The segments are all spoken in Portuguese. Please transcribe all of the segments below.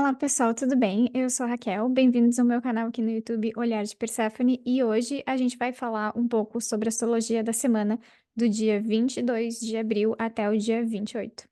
Olá pessoal, tudo bem? Eu sou a Raquel, bem-vindos ao meu canal aqui no YouTube Olhar de Perséfone e hoje a gente vai falar um pouco sobre a astrologia da semana do dia 22 de abril até o dia 28.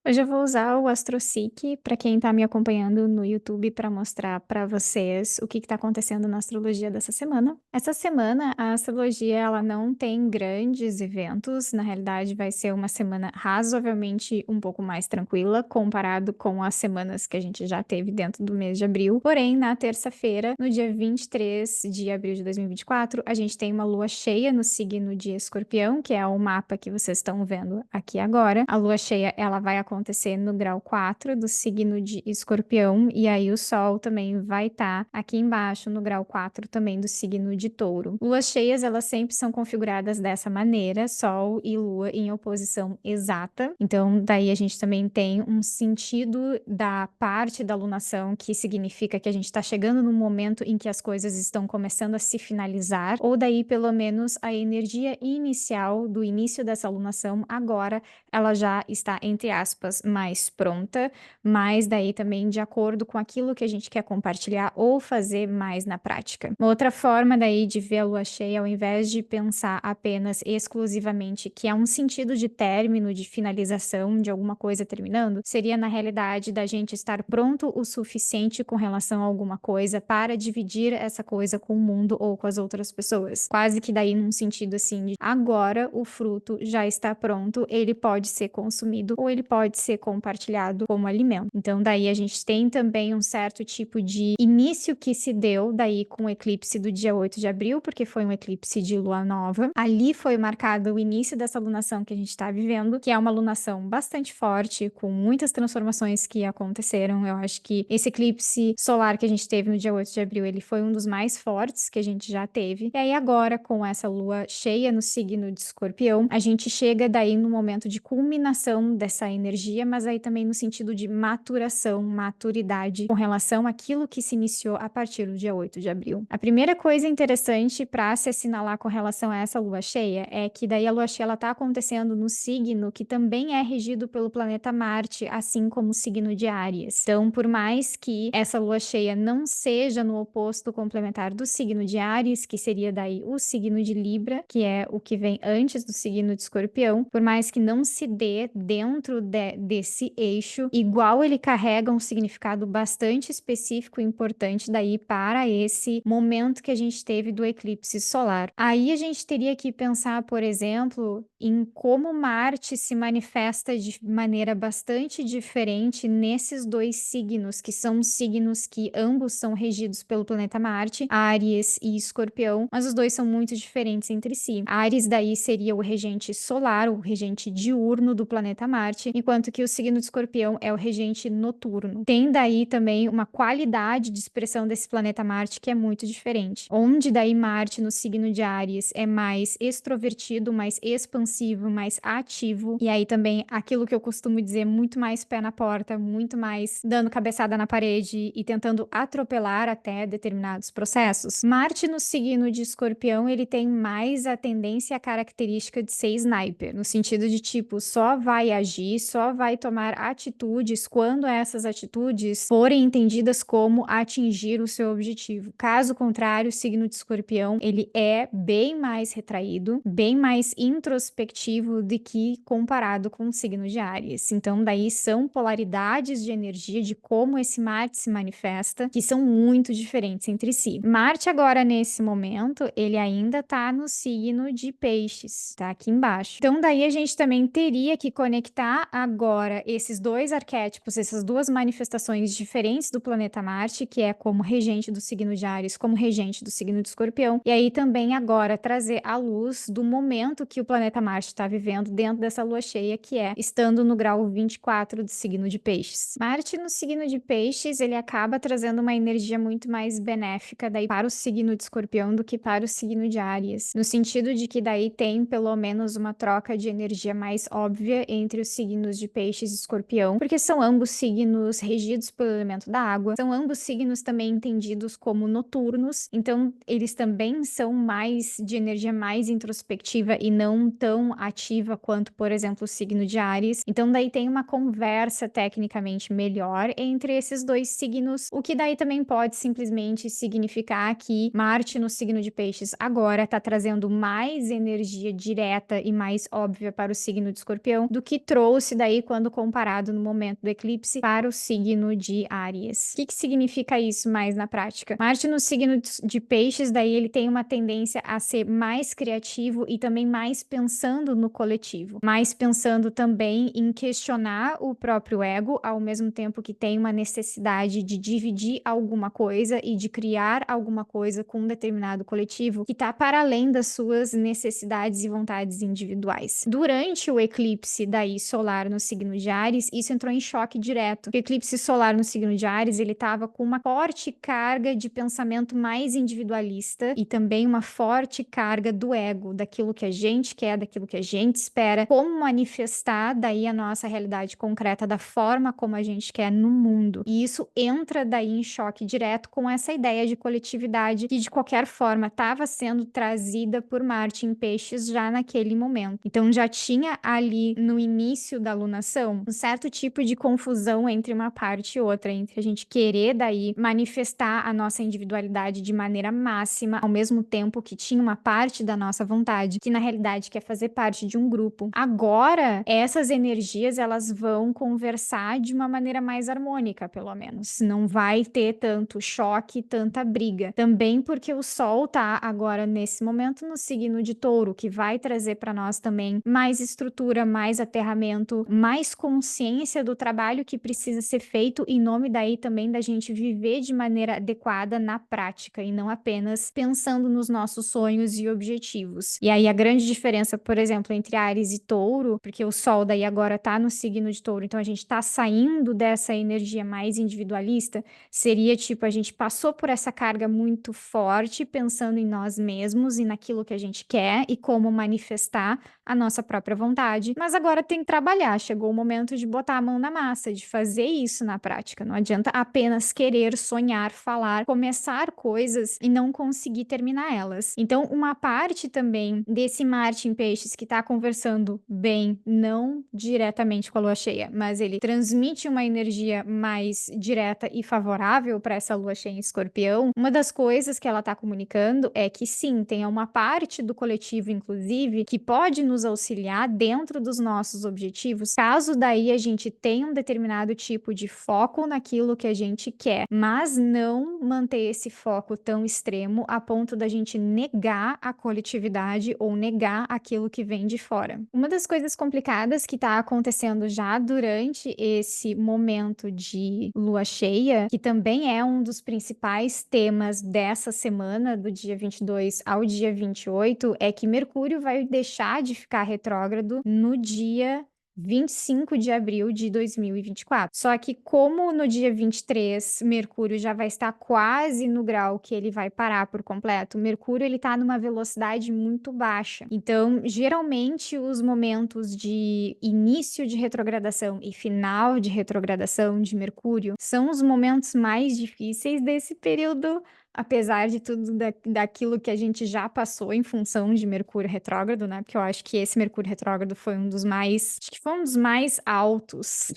Hoje eu vou usar o AstroSeek para quem está me acompanhando no YouTube para mostrar para vocês o que está acontecendo na astrologia dessa semana. Essa semana a astrologia ela não tem grandes eventos, na realidade vai ser uma semana razoavelmente um pouco mais tranquila comparado com as semanas que a gente já teve dentro do mês de abril. Porém, na terça-feira, no dia 23 de abril de 2024, a gente tem uma lua cheia no signo de Escorpião, que é o mapa que vocês estão vendo aqui agora. A lua cheia ela vai acontecer no grau 4 do signo de Escorpião, e aí o Sol também vai estar aqui embaixo no grau 4 também do signo de Touro. Luas cheias, elas sempre são configuradas dessa maneira, Sol e Lua em oposição exata. Então, daí a gente também tem um sentido da parte da lunação, que significa que a gente está chegando no momento em que as coisas estão começando a se finalizar, ou daí pelo menos a energia inicial do início dessa lunação agora ela já está, entre aspas, mais pronta, mas daí também de acordo com aquilo que a gente quer compartilhar ou fazer mais na prática. Uma outra forma daí de ver a lua cheia, ao invés de pensar apenas exclusivamente que é um sentido de término, de finalização de alguma coisa terminando, seria na realidade da gente estar pronto o suficiente com relação a alguma coisa para dividir essa coisa com o mundo ou com as outras pessoas. Quase que daí num sentido assim de agora o fruto já está pronto, ele pode ser consumido ou ele pode ser compartilhado como alimento. Então daí a gente tem também um certo tipo de início que se deu daí com o eclipse do dia 8 de abril, porque foi um eclipse de lua nova. Ali foi marcado o início dessa lunação que a gente está vivendo, que é uma lunação bastante forte, com muitas transformações que aconteceram. Eu acho que esse eclipse solar que a gente teve no dia 8 de abril, ele foi um dos mais fortes que a gente já teve. E aí agora, com essa lua cheia no signo de Escorpião, a gente chega daí no momento de culminação dessa energia, mas aí também no sentido de maturação, maturidade com relação àquilo que se iniciou a partir do dia 8 de abril. A primeira coisa interessante para se assinalar com relação a essa lua cheia é que daí a lua cheia está acontecendo no signo que também é regido pelo planeta Marte, assim como o signo de Áries. Então, por mais que essa lua cheia não seja no oposto complementar do signo de Áries, que seria daí o signo de Libra, que é o que vem antes do signo de Escorpião, por mais que não se dê dentro desse eixo, igual ele carrega um significado bastante específico e importante daí para esse momento que a gente teve do eclipse solar. Aí a gente teria que pensar, por exemplo, em como Marte se manifesta de maneira bastante diferente nesses dois signos, que são signos que ambos são regidos pelo planeta Marte, Áries e Escorpião, mas os dois são muito diferentes entre si. Áries daí seria o regente solar, o regente diurno do planeta Marte, enquanto que o signo de Escorpião é o regente noturno. Tem daí também uma qualidade de expressão desse planeta Marte que é muito diferente. Onde daí Marte no signo de Áries é mais extrovertido, mais expansivo, mais ativo, e aí também aquilo que eu costumo dizer, muito mais pé na porta, muito mais dando cabeçada na parede e tentando atropelar até determinados processos. Marte no signo de Escorpião, ele tem mais a tendência e a característica de ser sniper, no sentido de tipo, só vai agir, só vai tomar atitudes quando essas atitudes forem entendidas como atingir o seu objetivo. Caso contrário, o signo de Escorpião, ele é bem mais retraído, bem mais introspectivo do que comparado com o signo de Áries. Então, daí são polaridades de energia de como esse Marte se manifesta, que são muito diferentes entre si. Marte agora, nesse momento, ele ainda tá no signo de Peixes, tá aqui embaixo. Então, daí a gente também teria que conectar agora esses dois arquétipos, essas duas manifestações diferentes do planeta Marte, que é como regente do signo de Áries, como regente do signo de Escorpião, e aí também agora trazer à luz do momento que o planeta Marte está vivendo dentro dessa lua cheia, que é estando no grau 24 do signo de Peixes. Marte no signo de Peixes, ele acaba trazendo uma energia muito mais benéfica daí para o signo de Escorpião do que para o signo de Áries, no sentido de que daí tem pelo menos uma troca de energia mais óbvia entre os signos de Peixes e Escorpião, porque são ambos signos regidos pelo elemento da água, são ambos signos também entendidos como noturnos, então eles também são mais de energia mais introspectiva e não tão tão ativa quanto, por exemplo, o signo de Áries. Então daí tem uma conversa tecnicamente melhor entre esses dois signos, o que daí também pode simplesmente significar que Marte no signo de Peixes agora está trazendo mais energia direta e mais óbvia para o signo de Escorpião do que trouxe daí quando comparado no momento do eclipse para o signo de Áries. O que significa isso mais na prática? Marte no signo de Peixes, daí ele tem uma tendência a ser mais criativo e também mais pensando no coletivo, mais pensando também em questionar o próprio ego, ao mesmo tempo que tem uma necessidade de dividir alguma coisa e de criar alguma coisa com um determinado coletivo que está para além das suas necessidades e vontades individuais. Durante o eclipse daí solar no signo de Áries, isso entrou em choque direto. O eclipse solar no signo de Áries, ele estava com uma forte carga de pensamento mais individualista e também uma forte carga do ego, daquilo que a gente quer, daquilo que a gente espera, como manifestar daí a nossa realidade concreta da forma como a gente quer no mundo. E isso entra daí em choque direto com essa ideia de coletividade que de qualquer forma estava sendo trazida por Marte em Peixes já naquele momento. Então já tinha ali no início da lunação um certo tipo de confusão entre uma parte e outra, entre a gente querer daí manifestar a nossa individualidade de maneira máxima, ao mesmo tempo que tinha uma parte da nossa vontade que na realidade quer fazer parte de um grupo. Agora, essas energias elas vão conversar de uma maneira mais harmônica, pelo menos. Não vai ter tanto choque, tanta briga. Também porque o Sol tá agora nesse momento no signo de Touro, que vai trazer para nós também mais estrutura, mais aterramento, mais consciência do trabalho que precisa ser feito em nome daí também da gente viver de maneira adequada na prática e não apenas pensando nos nossos sonhos e objetivos. E aí a grande diferença, por exemplo, entre Áries e Touro, porque o Sol daí agora tá no signo de Touro, então a gente tá saindo dessa energia mais individualista, seria tipo a gente passou por essa carga muito forte pensando em nós mesmos e naquilo que a gente quer e como manifestar a nossa própria vontade, mas agora tem que trabalhar, chegou o momento de botar a mão na massa, de fazer isso na prática. Não adianta apenas querer, sonhar, falar, começar coisas e não conseguir terminar elas. Então, uma parte também desse Marte em Peixes que está conversando bem, não diretamente com a lua cheia, mas ele transmite uma energia mais direta e favorável para essa lua cheia em Escorpião. Uma das coisas que ela está comunicando é que sim, tem uma parte do coletivo, inclusive, que pode nos auxiliar dentro dos nossos objetivos, caso daí a gente tenha um determinado tipo de foco naquilo que a gente quer, mas não manter esse foco tão extremo a ponto da gente negar a coletividade ou negar aquilo que vem de fora. Uma das coisas complicadas que está acontecendo já durante esse momento de lua cheia, que também é um dos principais temas dessa semana, do dia 22 ao dia 28, é que Mercúrio vai deixar de ficar retrógrado no dia 25 de abril de 2024. Só que como no dia 23 Mercúrio já vai estar quase no grau que ele vai parar por completo, Mercúrio ele tá numa velocidade muito baixa. Então, geralmente os momentos de início de retrogradação e final de retrogradação de Mercúrio são os momentos mais difíceis desse período, apesar de tudo daquilo que a gente já passou em função de Mercúrio retrógrado, né? Porque eu acho que esse Mercúrio retrógrado foi um dos mais, acho que foi um dos mais altos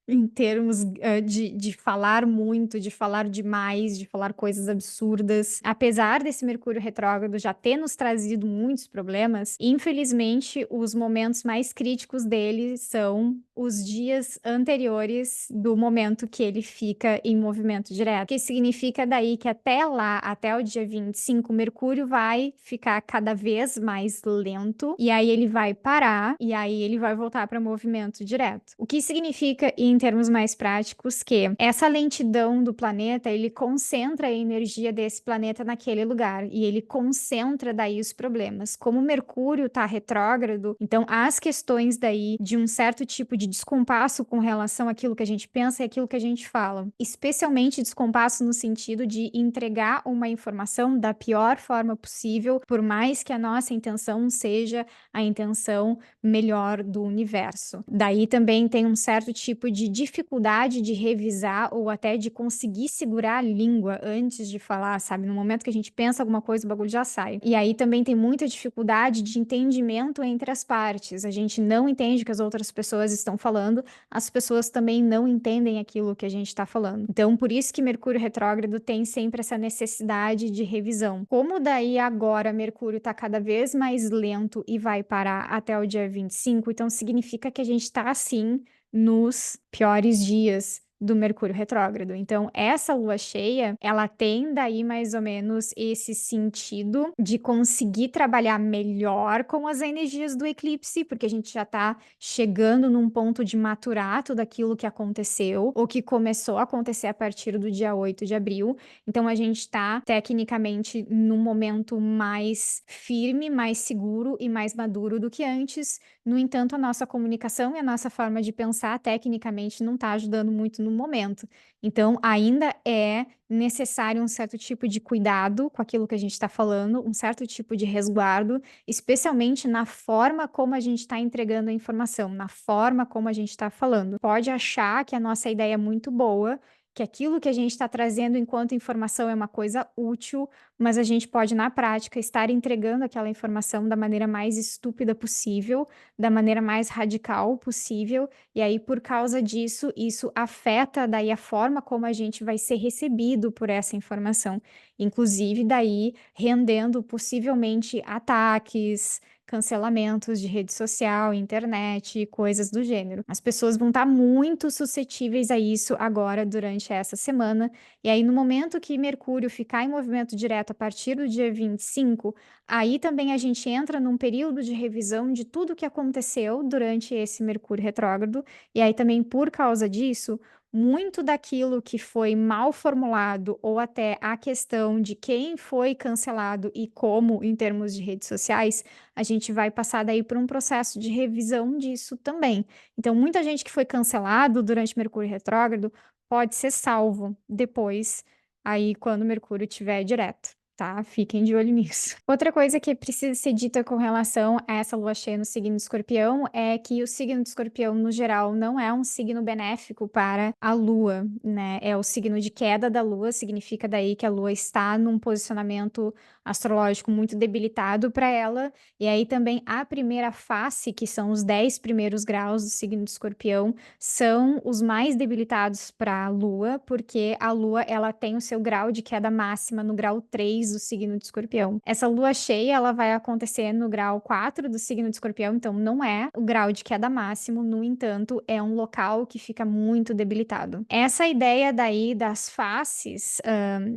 em termos de falar muito, de falar demais, de falar coisas absurdas. Apesar desse Mercúrio retrógrado já ter nos trazido muitos problemas, infelizmente os momentos mais críticos dele são os dias anteriores do momento que ele fica em movimento direto. O que significa daí que até lá, até o dia 25, Mercúrio vai ficar cada vez mais lento, e aí ele vai parar, e aí ele vai voltar para movimento direto. O que significa, em termos mais práticos, que essa lentidão do planeta, ele concentra a energia desse planeta naquele lugar, e ele concentra daí os problemas. Como Mercúrio está retrógrado, então as questões daí de um certo tipo de descompasso com relação àquilo que a gente pensa e aquilo que a gente fala. Especialmente descompasso no sentido de entregar uma informação da pior forma possível, por mais que a nossa intenção seja a intenção melhor do universo. Daí também tem um certo tipo de dificuldade de revisar ou até de conseguir segurar a língua antes de falar, sabe? No momento que a gente pensa alguma coisa, o bagulho já sai. E aí também tem muita dificuldade de entendimento entre as partes. A gente não entende o que as outras pessoas estão falando, as pessoas também não entendem aquilo que a gente está falando. Então, por isso que Mercúrio retrógrado tem sempre essa necessidade de revisão. Como daí agora Mercúrio está cada vez mais lento e vai parar até o dia 25, então significa que a gente está assim nos piores dias do Mercúrio retrógrado. Então, essa lua cheia, ela tem daí mais ou menos esse sentido de conseguir trabalhar melhor com as energias do eclipse, porque a gente já tá chegando num ponto de maturar tudo aquilo que aconteceu, ou que começou a acontecer a partir do dia 8 de abril. Então, a gente tá tecnicamente num momento mais firme, mais seguro e mais maduro do que antes. No entanto, a nossa comunicação e a nossa forma de pensar tecnicamente não está ajudando muito no momento. Então, ainda é necessário um certo tipo de cuidado com aquilo que a gente está falando, um certo tipo de resguardo, especialmente na forma como a gente está entregando a informação, na forma como a gente está falando. Pode achar que a nossa ideia é muito boa, que aquilo que a gente está trazendo enquanto informação é uma coisa útil, mas a gente pode, na prática, estar entregando aquela informação da maneira mais estúpida possível, da maneira mais radical possível, e aí, por causa disso, isso afeta daí a forma como a gente vai ser recebido por essa informação, inclusive daí rendendo possivelmente ataques, cancelamentos de rede social, internet, coisas do gênero. As pessoas vão estar muito suscetíveis a isso agora durante essa semana, e aí no momento que Mercúrio ficar em movimento direto a partir do dia 25, aí também a gente entra num período de revisão de tudo o que aconteceu durante esse Mercúrio retrógrado, e aí também por causa disso, muito daquilo que foi mal formulado, ou até a questão de quem foi cancelado e como em termos de redes sociais, a gente vai passar daí por um processo de revisão disso também. Então, muita gente que foi cancelado durante Mercúrio retrógrado pode ser salvo depois, aí quando Mercúrio estiver direto. Tá? Fiquem de olho nisso. Outra coisa que precisa ser dita com relação a essa lua cheia no signo de Escorpião é que o signo de Escorpião, no geral, não é um signo benéfico para a lua, né? É o signo de queda da lua, significa daí que a lua está num posicionamento astrológico muito debilitado para ela, e aí também a primeira face, que são os 10 primeiros graus do signo de Escorpião, são os mais debilitados para a lua, porque a lua ela tem o seu grau de queda máxima no grau 3 do signo de Escorpião. Essa lua cheia ela vai acontecer no grau 4 do signo de Escorpião, então não é o grau de queda máximo, no entanto, é um local que fica muito debilitado. Essa ideia daí das faces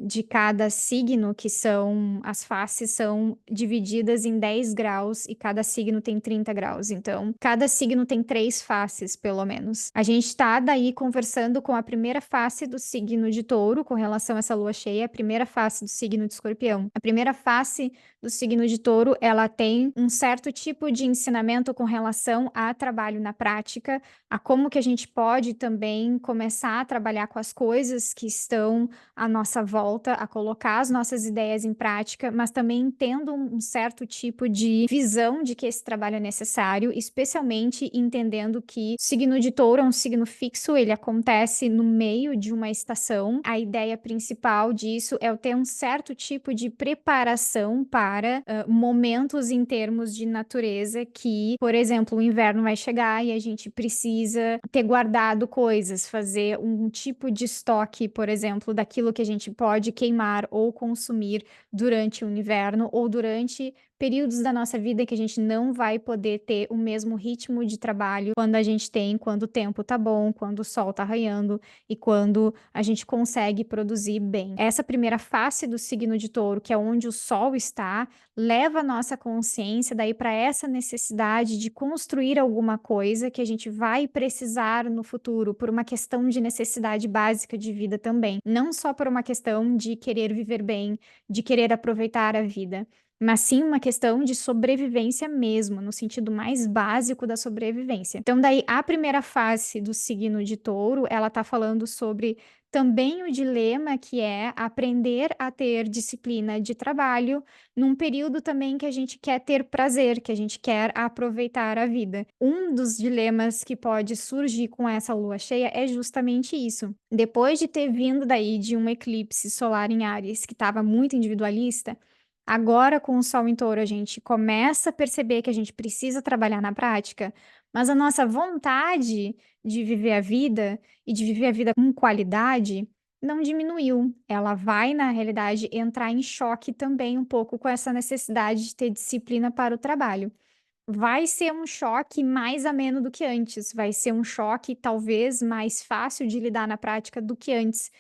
de cada signo, que são as faces são divididas em 10 graus e cada signo tem 30 graus. Então, cada signo tem 3 faces, pelo menos. A gente está daí conversando com a primeira face do signo de Touro com relação a essa lua cheia, a primeira face do signo de Escorpião. A primeira face do signo de Touro, ela tem um certo tipo de ensinamento com relação a trabalho na prática, a como que a gente pode também começar a trabalhar com as coisas que estão à nossa volta, a colocar as nossas ideias em prática, mas também tendo um certo tipo de visão de que esse trabalho é necessário, especialmente entendendo que o signo de Touro é um signo fixo, ele acontece no meio de uma estação. A ideia principal disso é eu ter um certo tipo de preparação para momentos em termos de natureza que, por exemplo, o inverno vai chegar e a gente precisa ter guardado coisas, fazer um tipo de estoque, por exemplo, daquilo que a gente pode queimar ou consumir durante o inverno ou durante períodos da nossa vida que a gente não vai poder ter o mesmo ritmo de trabalho quando a gente tem, quando o tempo tá bom, quando o sol tá raiando e quando a gente consegue produzir bem. Essa primeira face do signo de Touro, que é onde o sol está, leva a nossa consciência daí para essa necessidade de construir alguma coisa que a gente vai precisar no futuro por uma questão de necessidade básica de vida também, não só por uma questão de querer viver bem, de querer aproveitar a vida. mas sim uma questão de sobrevivência mesmo, no sentido mais básico da sobrevivência. Então, daí, a primeira fase do signo de Touro, ela tá falando sobre também o dilema que é aprender a ter disciplina de trabalho num período também que a gente quer ter prazer, que a gente quer aproveitar a vida. Um dos dilemas que pode surgir com essa lua cheia é justamente isso. Depois de ter vindo daí de um eclipse solar em Áries, que estava muito individualista, agora com o Sol em Touro a gente começa a perceber que a gente precisa trabalhar na prática, mas a nossa vontade de viver a vida e de viver a vida com qualidade não diminuiu. Ela vai, na realidade, entrar em choque também um pouco com essa necessidade de ter disciplina para o trabalho. Vai ser um choque mais ameno do que antes, vai ser um choque talvez mais fácil de lidar na prática do que antes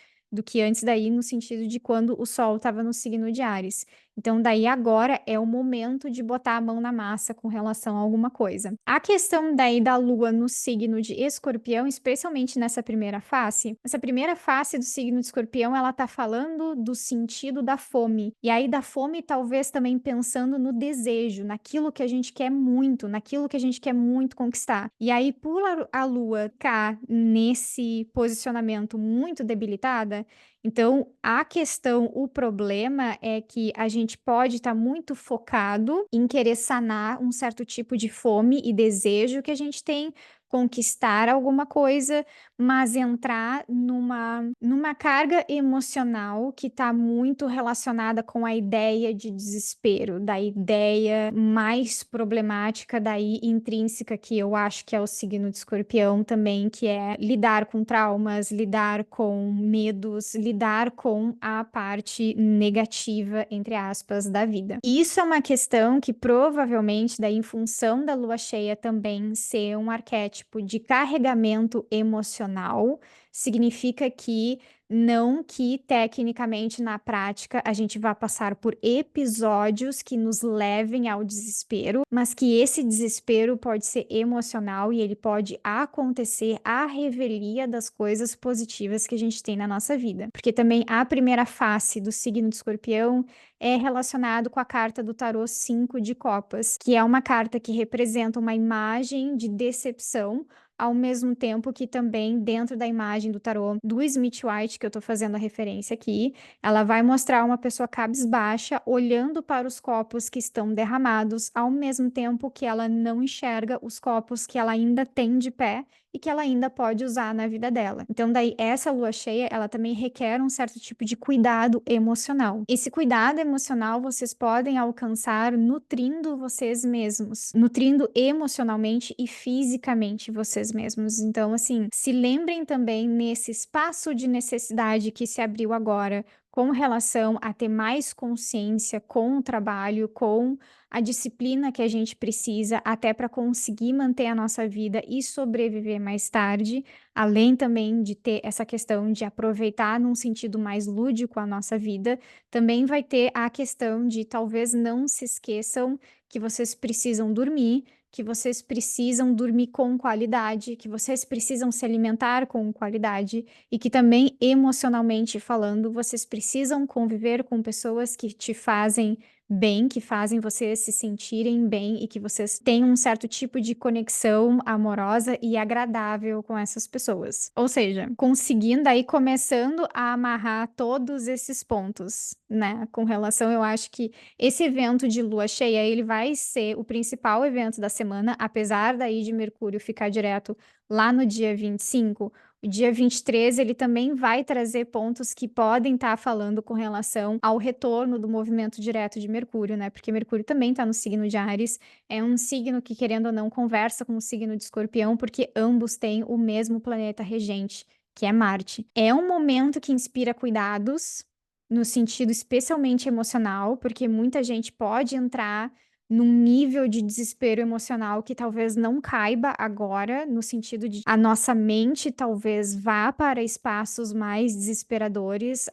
daí no sentido de quando o sol estava no signo de Áries. Então daí agora é o momento de botar a mão na massa com relação a alguma coisa. A questão daí da lua no signo de Escorpião, especialmente nessa primeira face, essa primeira face do signo de Escorpião, ela tá falando do sentido da fome. E aí da fome talvez também pensando no desejo, naquilo que a gente quer muito, naquilo que a gente quer muito conquistar. E aí por a lua cá nesse posicionamento muito debilitada, então, a questão, o problema é que a gente pode estar muito focado em querer sanar um certo tipo de fome e desejo que a gente tem, conquistar alguma coisa, mas entrar numa carga emocional que está muito relacionada com a ideia de desespero, da ideia mais problemática, daí intrínseca, que eu acho que é o signo de Escorpião também, que é lidar com traumas, lidar com medos, lidar com a parte negativa, entre aspas, da vida. E isso é uma questão que provavelmente, daí, em função da lua cheia também ser um arquétipo de carregamento emocional, significa que não que tecnicamente na prática a gente vá passar por episódios que nos levem ao desespero, mas que esse desespero pode ser emocional e ele pode acontecer à revelia das coisas positivas que a gente tem na nossa vida. Porque também a primeira face do signo de Escorpião é relacionado com a carta do tarô 5 de copas, que é uma carta que representa uma imagem de decepção, ao mesmo tempo que também dentro da imagem do tarô do Smith White, que eu tô fazendo a referência aqui, ela vai mostrar uma pessoa cabisbaixa olhando para os copos que estão derramados, ao mesmo tempo que ela não enxerga os copos que ela ainda tem de pé e que ela ainda pode usar na vida dela. Então, daí, essa lua cheia, ela também requer um certo tipo de cuidado emocional. Esse cuidado emocional vocês podem alcançar nutrindo vocês mesmos, nutrindo emocionalmente e fisicamente vocês mesmos. Então, assim, se lembrem também nesse espaço de necessidade que se abriu agora com relação a ter mais consciência com o trabalho, com a disciplina que a gente precisa até para conseguir manter a nossa vida e sobreviver mais tarde, além também de ter essa questão de aproveitar num sentido mais lúdico a nossa vida, também vai ter a questão de talvez não se esqueçam que vocês precisam dormir, que vocês precisam dormir com qualidade, que vocês precisam se alimentar com qualidade e que também emocionalmente falando, vocês precisam conviver com pessoas que te fazem bem, que fazem vocês se sentirem bem e que vocês tenham um certo tipo de conexão amorosa e agradável com essas pessoas. Ou seja, conseguindo aí começando a amarrar todos esses pontos, né? Com relação, eu acho que esse evento de lua cheia, ele vai ser o principal evento da semana, apesar daí de Mercúrio ficar direto lá no dia 25. O dia 23 ele também vai trazer pontos que podem estar falando com relação ao retorno do movimento direto de Mercúrio, né? Porque Mercúrio também está no signo de Áries, é um signo que, querendo ou não, conversa com o signo de Escorpião, porque ambos têm o mesmo planeta regente, que é Marte. É um momento que inspira cuidados, no sentido especialmente emocional, porque muita gente pode entrar num nível de desespero emocional que talvez não caiba agora, no sentido de a nossa mente talvez vá para espaços mais desesperadores,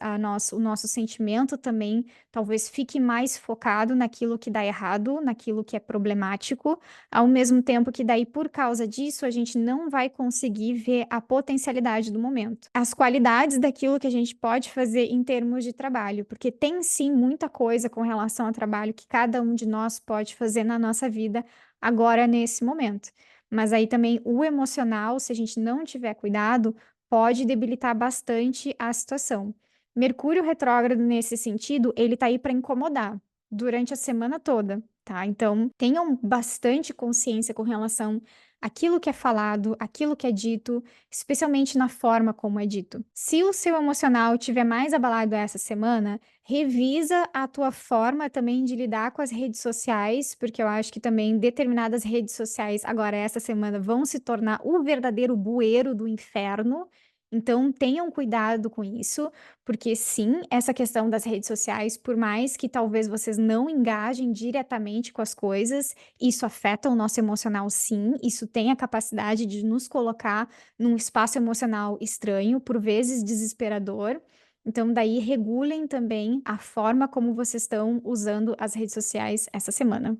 o nosso sentimento também talvez fique mais focado naquilo que dá errado, naquilo que é problemático, ao mesmo tempo que daí, por causa disso, a gente não vai conseguir ver a potencialidade do momento. As qualidades daquilo que a gente pode fazer em termos de trabalho, porque tem sim muita coisa com relação ao trabalho que cada um de nós pode fazer na nossa vida agora nesse momento. Mas aí também o emocional, se a gente não tiver cuidado, pode debilitar bastante a situação. Mercúrio retrógrado nesse sentido, ele tá aí para incomodar durante a semana toda, tá? Então, tenham bastante consciência com relação àquilo que é falado, aquilo que é dito, especialmente na forma como é dito. Se o seu emocional estiver mais abalado essa semana, revisa a tua forma também de lidar com as redes sociais, porque eu acho que também determinadas redes sociais agora essa semana vão se tornar o verdadeiro bueiro do inferno. Então, tenham cuidado com isso, porque sim, essa questão das redes sociais, por mais que talvez vocês não engajem diretamente com as coisas, isso afeta o nosso emocional, sim. Isso tem a capacidade de nos colocar num espaço emocional estranho, por vezes desesperador. Então, daí regulem também a forma como vocês estão usando as redes sociais essa semana,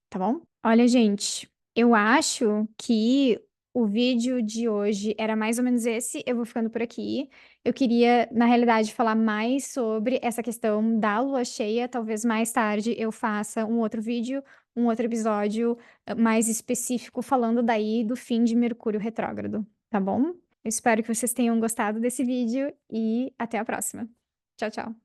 tá bom? Olha, gente, eu acho que o vídeo de hoje era mais ou menos esse. Eu vou ficando por aqui. Eu queria, na realidade, falar mais sobre essa questão da lua cheia. Talvez mais tarde eu faça um outro vídeo, um outro episódio mais específico, falando daí do fim de Mercúrio retrógrado, tá bom? Eu espero que vocês tenham gostado desse vídeo e até a próxima. Tchau, tchau.